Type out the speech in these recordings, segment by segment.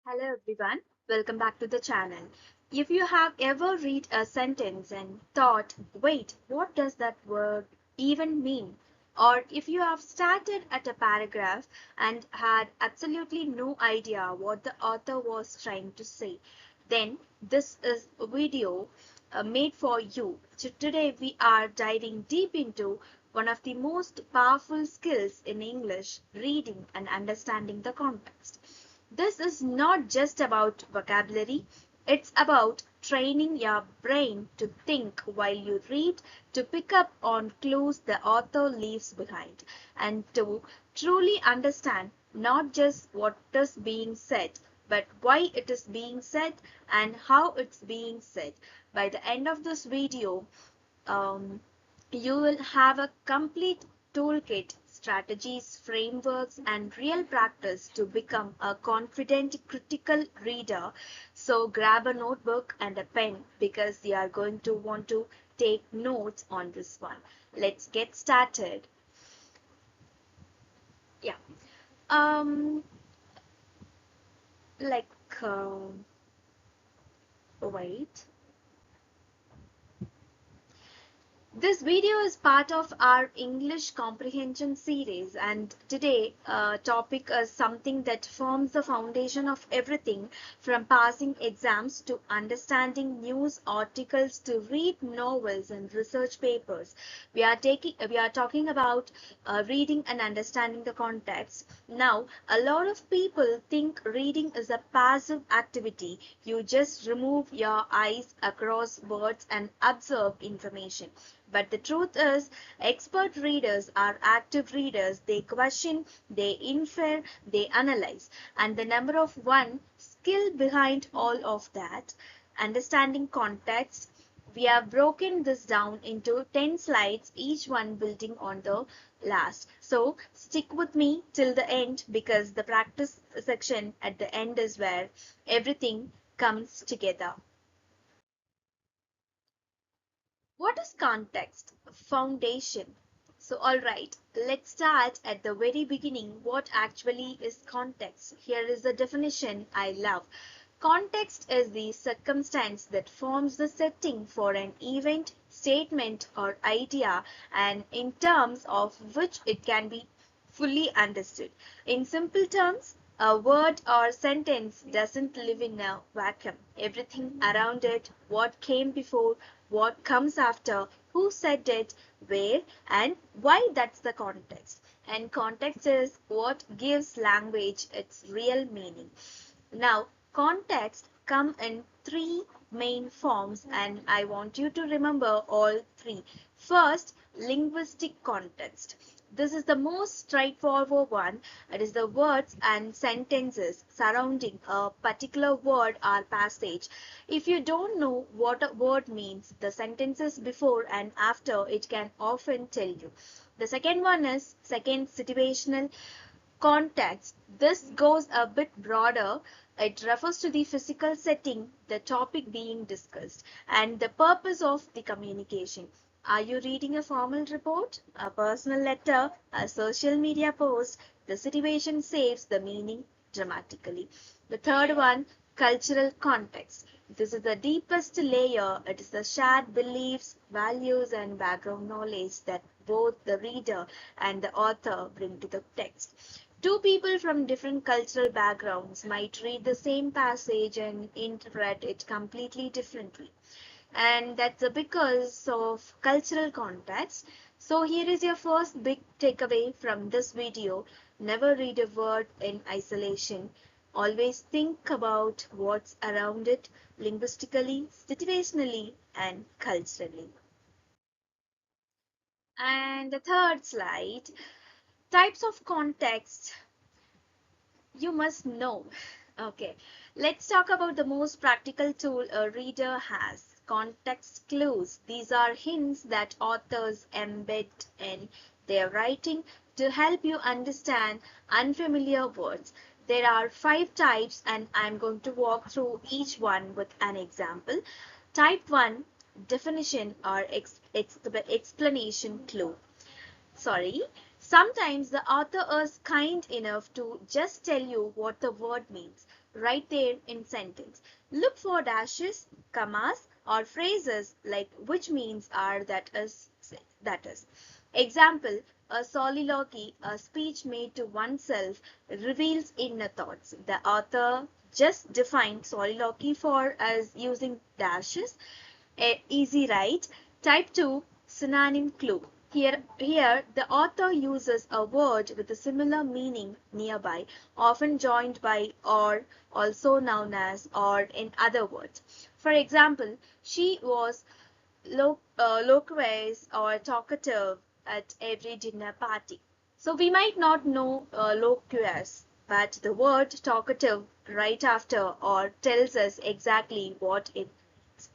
Hello everyone, welcome back to the channel. If you have ever read a sentence and thought, wait, what does that word even mean? Or if you have started at a paragraph and had absolutely no idea what the author was trying to say, then this is a video made for you. So today we are diving deep into one of the most powerful skills in English, reading and understanding the context. This is not just about vocabulary, it's about training your brain to think while you read, to pick up on clues the author leaves behind, and to truly understand not just what is being said, but why it is being said and how it's being said. By the end of this video, um, you will have a complete toolkit, strategies, frameworks, and real practice to become a confident critical reader. So grab a notebook and a pen because you are going to want to take notes on this one. Let's get started. Yeah. Um, like, wait. This video is part of our English comprehension series, and today topic is something that forms the foundation of everything from passing exams to understanding news articles to read novels and research papers. We are talking about reading and understanding the context. Now, a lot of people think reading is a passive activity. You just remove your eyes across words and absorb information. But the truth is, expert readers are active readers. They question, they infer, they analyze. And the number of one skill behind all of that, understanding context. We have broken this down into 10 slides, each one building on the last. So stick with me till the end because the practice section at the end is where everything comes together. What is context? Foundation. So, all right, let's start at the very beginning. What actually is context? Here is the definition I love. Context is the circumstance that forms the setting for an event, statement, or idea, and in terms of which it can be fully understood. In simple terms, a word or sentence doesn't live in a vacuum. Everything around it, what came before, what comes after, who said it, where, and why, that's the context. And context is what gives language its real meaning. Now, context come in three main forms and I want you to remember all three. First, linguistic context. This is the most straightforward one. It is the words and sentences surrounding a particular word or passage. If you don't know what a word means, the sentences before and after it can often tell you. The second one is second situational context. This goes a bit broader. It refers to the physical setting, the topic being discussed, and the purpose of the communication. Are you reading a formal report, a personal letter, a social media post? The situation saves the meaning dramatically. The third one, cultural context. This is the deepest layer. It is the shared beliefs, values, and background knowledge that both the reader and the author bring to the text. Two people from different cultural backgrounds might read the same passage and interpret it completely differently. And that's because of cultural context. So here is your first big takeaway from this video. Never read a word in isolation. Always think about what's around it linguistically, situationally, and culturally. And the third slide, types of context you must know. Okay, let's talk about the most practical tool a reader has, context clues. These are hints that authors embed in their writing to help you understand unfamiliar words. There are five types, and I'm going to walk through each one with an example. Type 1, definition or explanation clue. Sorry. Sometimes the author is kind enough to just tell you what the word means right there in sentence. Look for dashes, commas, or phrases like which means are that is. Example, a soliloquy, a speech made to oneself, reveals inner thoughts. The author just defined soliloquy for us using dashes. Easy, right? Type 2, synonym clue. Here, the author uses a word with a similar meaning nearby, often joined by or, also known as or in other words. For example, she was loquacious or talkative at every dinner party. So we might not know loquacious, but the word talkative right after or tells us exactly what it means.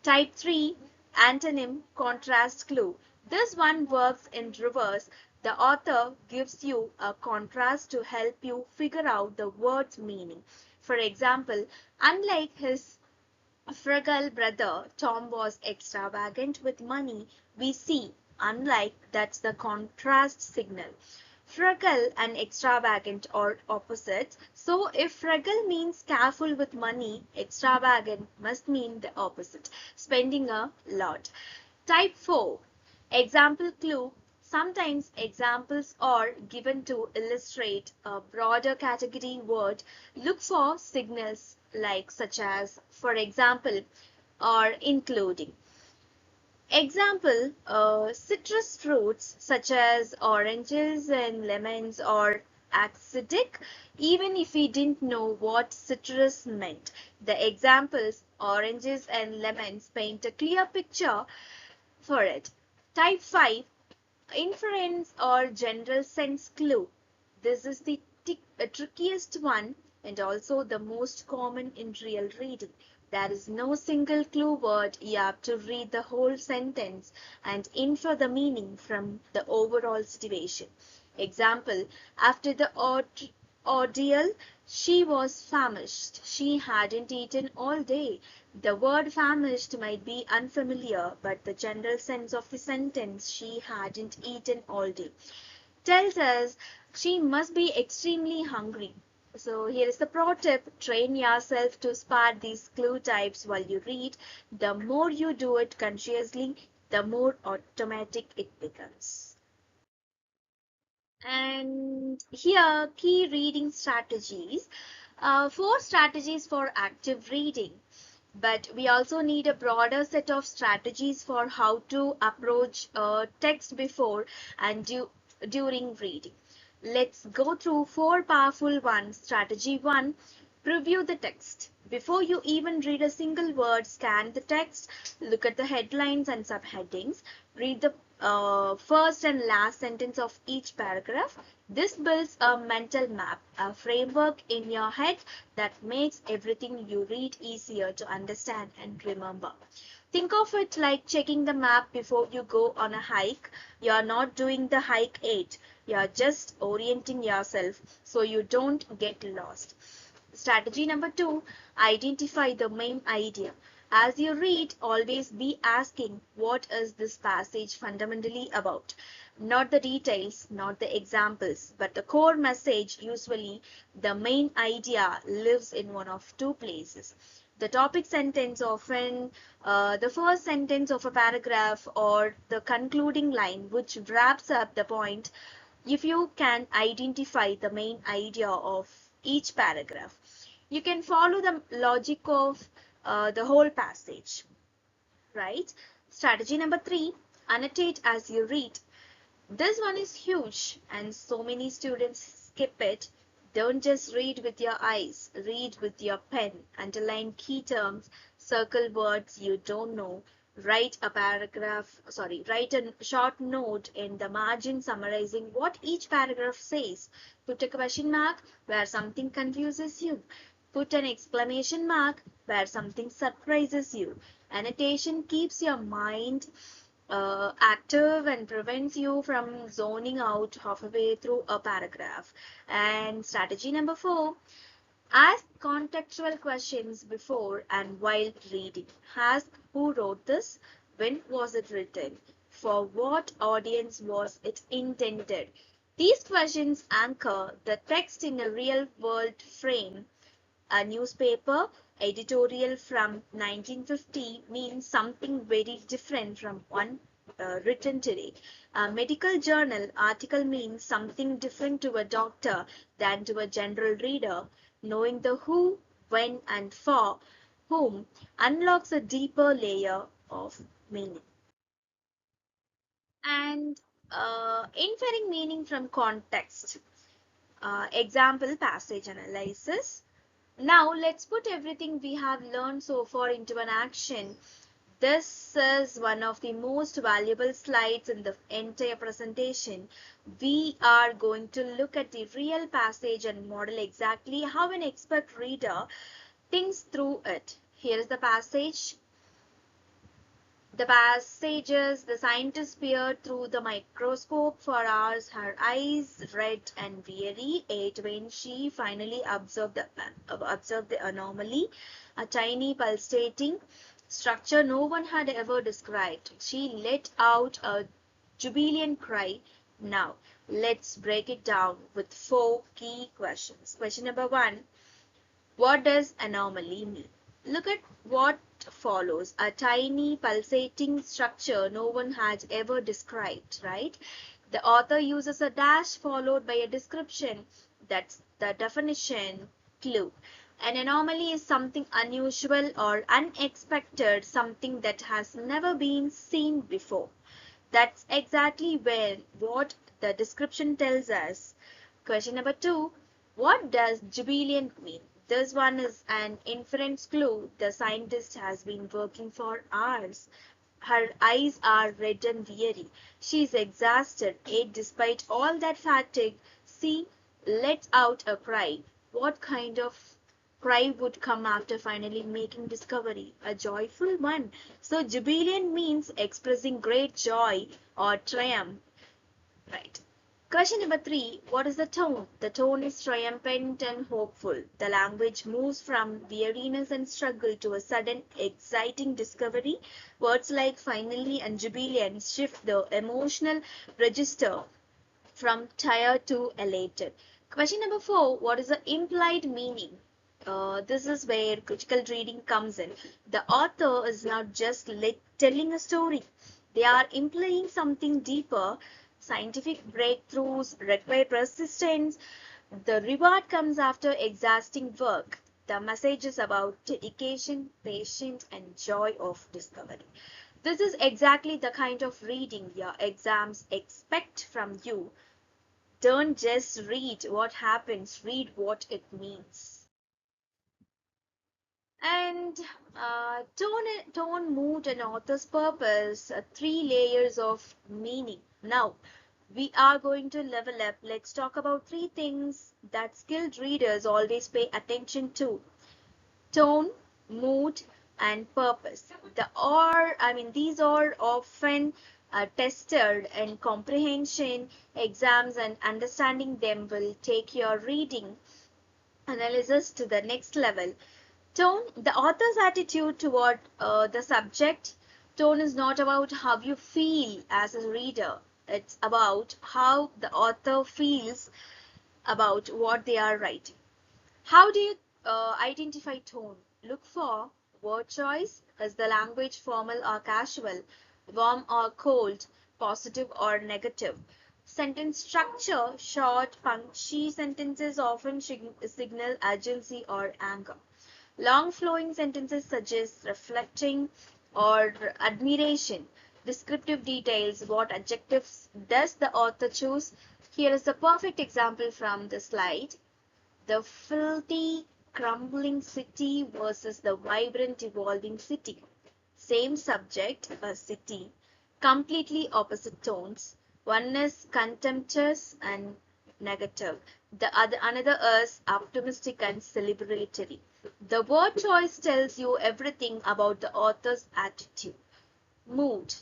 Type 3, antonym contrast clue. This one works in reverse. The author gives you a contrast to help you figure out the word's meaning. For example, unlike his frugal brother, Tom was extravagant with money. We see, unlike, that's the contrast signal. Frugal and extravagant are opposites. So if frugal means careful with money, extravagant must mean the opposite, spending a lot. Type 4. Example clue. Sometimes examples are given to illustrate a broader category word. Look for signals like such as, for example, or including. Example, citrus fruits such as oranges and lemons are acidic, even if we didn't know what citrus meant. The examples, oranges and lemons, paint a clear picture for it. Type 5, inference or general sense clue. This is the trickiest one and also the most common in real reading. There is no single clue word. You have to read the whole sentence and infer the meaning from the overall situation. Example, after the ordeal, she was famished. She hadn't eaten all day. The word famished might be unfamiliar, but the general sense of the sentence, she hadn't eaten all day, tells us she must be extremely hungry. So here is the pro tip: train yourself to spot these clue types while you read. The more you do it consciously, the more automatic it becomes. And here, key reading strategies. Four strategies for active reading. But we also need a broader set of strategies for how to approach text before and during reading. Let's go through four powerful ones. Strategy 1, preview the text. Before you even read a single word, scan the text, look at the headlines and subheadings, read the first and last sentence of each paragraph. This builds a mental map, a framework in your head that makes everything you read easier to understand and remember. Think of it like checking the map before you go on a hike. You're not doing the hike aid, you're just orienting yourself so you don't get lost. Strategy number 2, identify the main idea. As you read, always be asking, what is this passage fundamentally about? Not the details, not the examples, but the core message. Usually, the main idea lives in one of two places: the topic sentence, often the first sentence of a paragraph, or the concluding line which wraps up the point. If you can identify the main idea of each paragraph, you can follow the logic of the whole passage, right? Strategy number 3, annotate as you read. This one is huge and so many students skip it. Don't just read with your eyes, read with your pen. Underline key terms, circle words you don't know, write a short note in the margin summarizing what each paragraph says. Put a question mark where something confuses you. Put an exclamation mark where something surprises you. Annotation keeps your mind active and prevents you from zoning out halfway through a paragraph. And strategy number 4, ask contextual questions before and while reading. Ask, who wrote this? When was it written? For what audience was it intended? These questions anchor the text in a real world frame. A newspaper editorial from 1950 means something very different from one written today. A medical journal article means something different to a doctor than to a general reader. Knowing the who, when, and for whom unlocks a deeper layer of meaning. And inferring meaning from context. Example passage analysis. Now let's put everything we have learned so far into an action. This is one of the most valuable slides in the entire presentation. We are going to look at the real passage and model exactly how an expert reader thinks through it. Here is the passage. The passages the scientist peered through the microscope for hours, her eyes red and weary, yet when she finally observed the anomaly, a tiny pulsating structure no one had ever described, she let out a jubilant cry. Now, let's break it down with four key questions. Question number one, what does anomaly mean? Look at what follows. A tiny pulsating structure no one had ever described, right? The author uses a dash followed by a description. That's the definition clue. An anomaly is something unusual or unexpected, something that has never been seen before. That's exactly what the description tells us. Question number two, what does jubilant mean? This one is an inference clue. The scientist has been working for hours. Her eyes are red and weary. She is exhausted, yet despite all that fatigue, she lets out a cry. What kind of cry would come after finally making discovery? A joyful one. So jubilant means expressing great joy or triumph. Right. Question number three, what is the tone? The tone is triumphant and hopeful. The language moves from weariness and struggle to a sudden, exciting discovery. Words like finally and jubilant shift the emotional register from tired to elated. Question number four, what is the implied meaning? This is where critical reading comes in. The author is not just telling a story, they are implying something deeper. Scientific breakthroughs require persistence. The reward comes after exhausting work. The message is about dedication, patience, and joy of discovery. This is exactly the kind of reading your exams expect from you. Don't just read what happens, read what it means. And tone, mood, and author's purpose, three layers of meaning. Now, we are going to level up. Let's talk about three things that skilled readers always pay attention to: tone, mood, and purpose. These are often tested in comprehension exams, and understanding them will take your reading analysis to the next level. Tone, the author's attitude toward the subject. Tone is not about how you feel as a reader, it's about how the author feels about what they are writing. How do you identify tone? Look for word choice. Is the language formal or casual, warm or cold, positive or negative? Sentence structure, short, punchy sentences often signal urgency or anger. Long flowing sentences suggest reflecting or admiration. Descriptive details, what adjectives does the author choose? Here is a perfect example from the slide. The filthy, crumbling city versus the vibrant, evolving city. Same subject, a city, completely opposite tones. One is contemptuous and negative. Another is optimistic and celebratory. The word choice tells you everything about the author's attitude. Mood.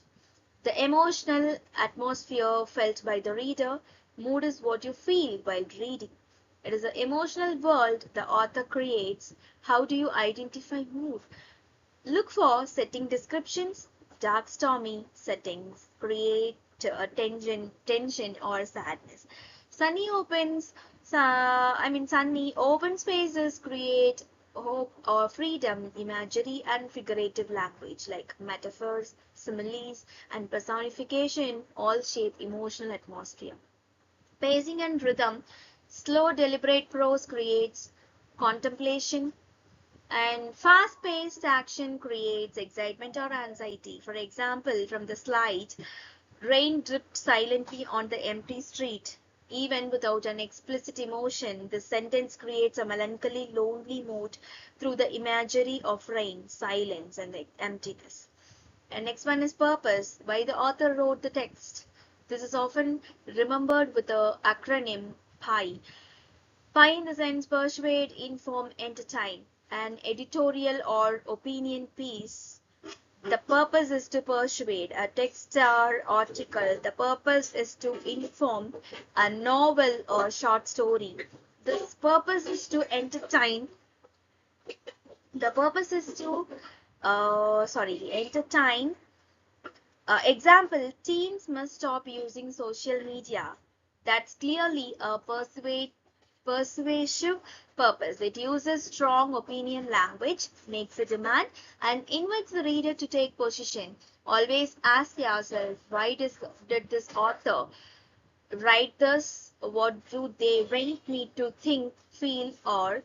The emotional atmosphere felt by the reader. Mood is what you feel while reading. It is the emotional world the author creates. How do you identify mood? Look for setting descriptions, Dark, stormy settings create tension or sadness. Sunny open spaces create hope or freedom. Imagery and figurative language like metaphors, similes, and personification all shape emotional atmosphere. Pacing and rhythm, slow, deliberate prose creates contemplation, and fast paced action creates excitement or anxiety. For example, from the slide, rain dripped silently on the empty street. Even without an explicit emotion, the sentence creates a melancholy, lonely mood through the imagery of rain, silence, and the emptiness. And next one is purpose, why the author wrote the text. This is often remembered with the acronym PI. PI in the sense persuade, inform, entertain. An editorial or opinion piece, the purpose is to persuade. A text or article, the purpose is to inform. A novel or short story, this purpose is to entertain. The purpose is to entertain. Example, teens must stop using social media. That's clearly a persuasive purpose. It uses strong opinion language, makes a demand, and invites the reader to take position. Always ask yourself, did this author write this? What do they want me to think, feel, or